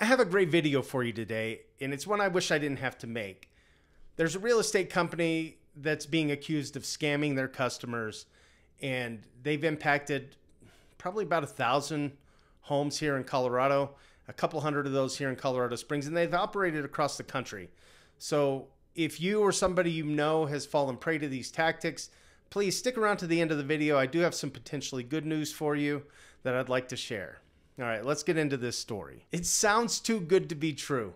I have a great video for you today, and it's one I wish I didn't have to make. There's a real estate company that's being accused of scamming their customers, and they've impacted probably about 1,000 homes here in Colorado, a couple hundred of those here in Colorado Springs, and they've operated across the country. So if you or somebody you know has fallen prey to these tactics, please stick around to the end of the video. I do have some potentially good news for you that I'd like to share. All right, let's get into this story. It sounds too good to be true.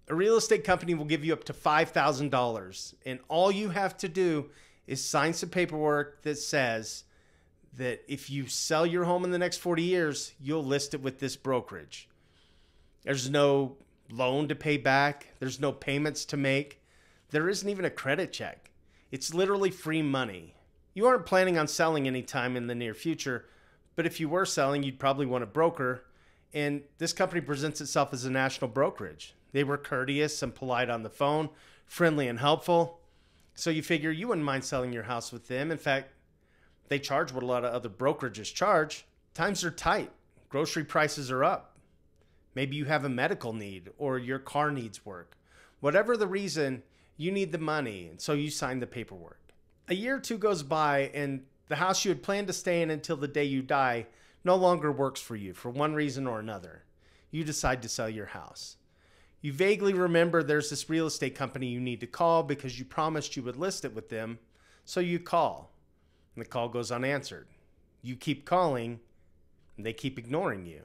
A real estate company will give you up to $5,000, and all you have to do is sign some paperwork that says that if you sell your home in the next 40 years, you'll list it with this brokerage. There's no loan to pay back. There's no payments to make. There isn't even a credit check. It's literally free money. You aren't planning on selling anytime in the near future, but if you were selling, you'd probably want a broker, and this company presents itself as a national brokerage. They were courteous and polite on the phone, friendly and helpful, so you figure you wouldn't mind selling your house with them. In fact, they charge what a lot of other brokerages charge. Times are tight. Grocery prices are up. Maybe you have a medical need or your car needs work. Whatever the reason, you need the money, and so you sign the paperwork. A year or two goes by, and the house you had planned to stay in until the day you die no longer works for you for one reason or another. You decide to sell your house. You vaguely remember there's this real estate company you need to call because you promised you would list it with them, so you call, and the call goes unanswered. You keep calling, and they keep ignoring you.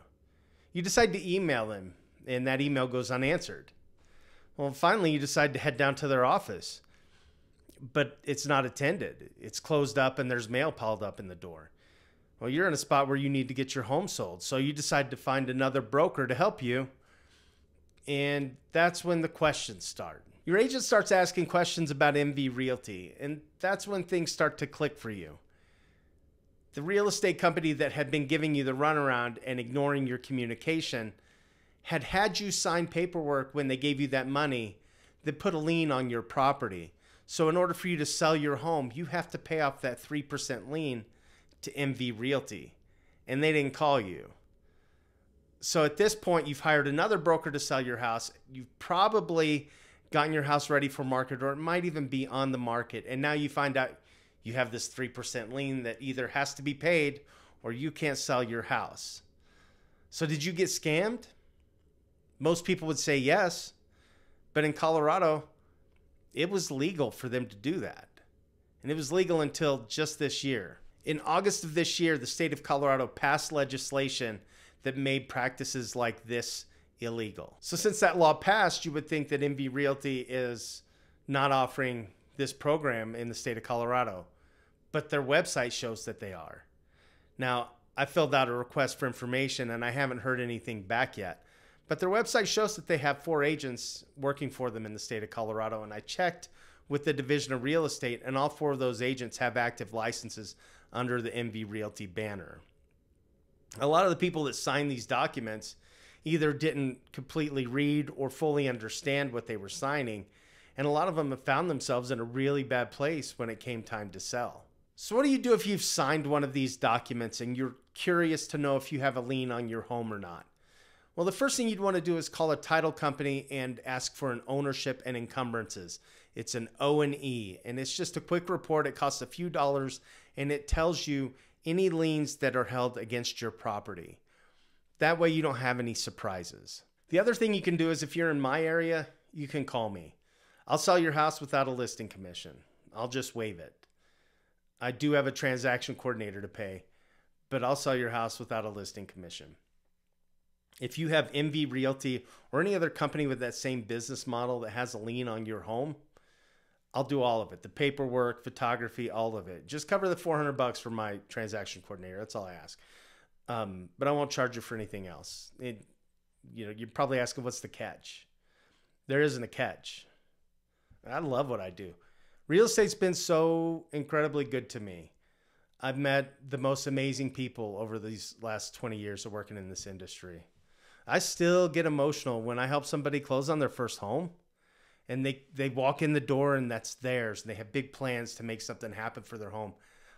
You decide to email them, and that email goes unanswered. Well, finally, you decide to head down to their office, but it's not attended. It's closed up, and there's mail piled up in the door. Well, you're in a spot where you need to get your home sold, so you decide to find another broker to help you, and that's when the questions start. Your agent starts asking questions about MV Realty, and that's when things start to click for you. The real estate company that had been giving you the runaround and ignoring your communication had you sign paperwork when they gave you that money that put a lien on your property. So in order for you to sell your home, you have to pay off that 3% lien to MV Realty, and they didn't call you. So at this point, you've hired another broker to sell your house. You've probably gotten your house ready for market, or it might even be on the market. And now you find out you have this 3% lien that either has to be paid or you can't sell your house. So did you get scammed? Most people would say yes, but in Colorado, it was legal for them to do that. And it was legal until just this year. In August of this year, the state of Colorado passed legislation that made practices like this illegal. So since that law passed, you would think that MV Realty is not offering this program in the state of Colorado, but their website shows that they are. Now, I filled out a request for information and I haven't heard anything back yet, but their website shows that they have 4 agents working for them in the state of Colorado, and I checked with the Division of Real Estate, and all 4 of those agents have active licenses under the MV Realty banner. A lot of the people that signed these documents either didn't completely read or fully understand what they were signing, and a lot of them have found themselves in a really bad place when it came time to sell. So what do you do if you've signed one of these documents and you're curious to know if you have a lien on your home or not? Well, the first thing you'd want to do is call a title company and ask for an ownership and encumbrances. It's an O&E, and it's just a quick report. It costs a few dollars, and it tells you any liens that are held against your property. That way you don't have any surprises. The other thing you can do is, if you're in my area, you can call me. I'll sell your house without a listing commission. I'll just waive it. I do have a transaction coordinator to pay, but I'll sell your house without a listing commission. If you have MV Realty or any other company with that same business model that has a lien on your home, I'll do all of it. The paperwork, photography, all of it. Just cover the $400 for my transaction coordinator. That's all I ask. But I won't charge you for anything else. You're probably asking, what's the catch? There isn't a catch. I love what I do. Real estate's been so incredibly good to me. I've met the most amazing people over these last 20 years of working in this industry. I still get emotional when I help somebody close on their first home, and they walk in the door and that's theirs, and they have big plans to make something happen for their home.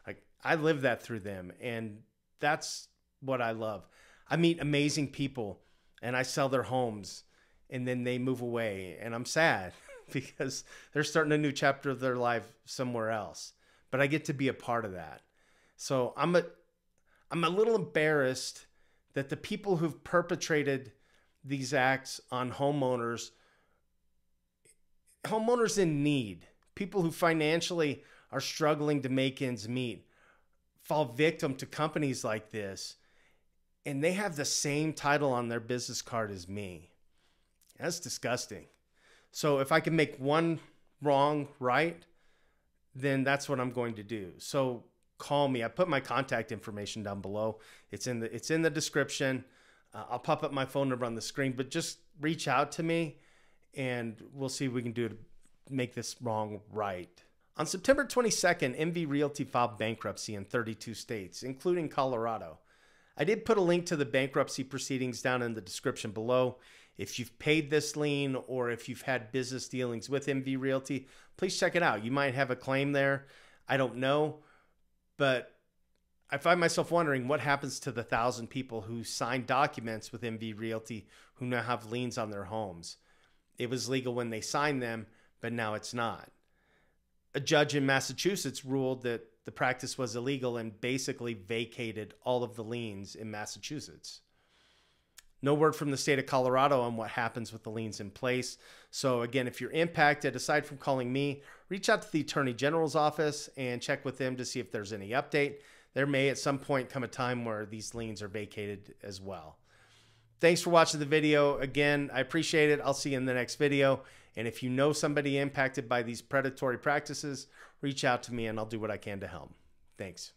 Like, I live that through them, and that's what I love. I meet amazing people. and I sell their homes, and then they move away, and I'm sad because they're starting a new chapter of their life somewhere else. But I get to be a part of that. So I'm a little embarrassed that the people who've perpetrated these acts on homeowners in need, people who financially are struggling to make ends meet, fall victim to companies like this, and they have the same title on their business card as me. That's disgusting. So if I can make one wrong right, then that's what I'm going to do. So call me. I put my contact information down below. It's in the description. I'll pop up my phone number on the screen, but just reach out to me and we'll see what we can do to make this wrong right. On September 22nd, MV Realty filed bankruptcy in 32 states, including Colorado. I did put a link to the bankruptcy proceedings down in the description below. If you've paid this lien or if you've had business dealings with MV Realty, please check it out. You might have a claim there. I don't know, but I find myself wondering what happens to the 1,000 people who signed documents with MV Realty who now have liens on their homes. It was legal when they signed them, but now it's not. A judge in Massachusetts ruled that the practice was illegal and basically vacated all of the liens in Massachusetts. No word from the state of Colorado on what happens with the liens in place. So again, if you're impacted, aside from calling me, reach out to the Attorney General's office and check with them to see if there's any update. There may at some point come a time where these liens are vacated as well. Thanks for watching the video. Again, I appreciate it. I'll see you in the next video. And if you know somebody impacted by these predatory practices, reach out to me and I'll do what I can to help. Thanks.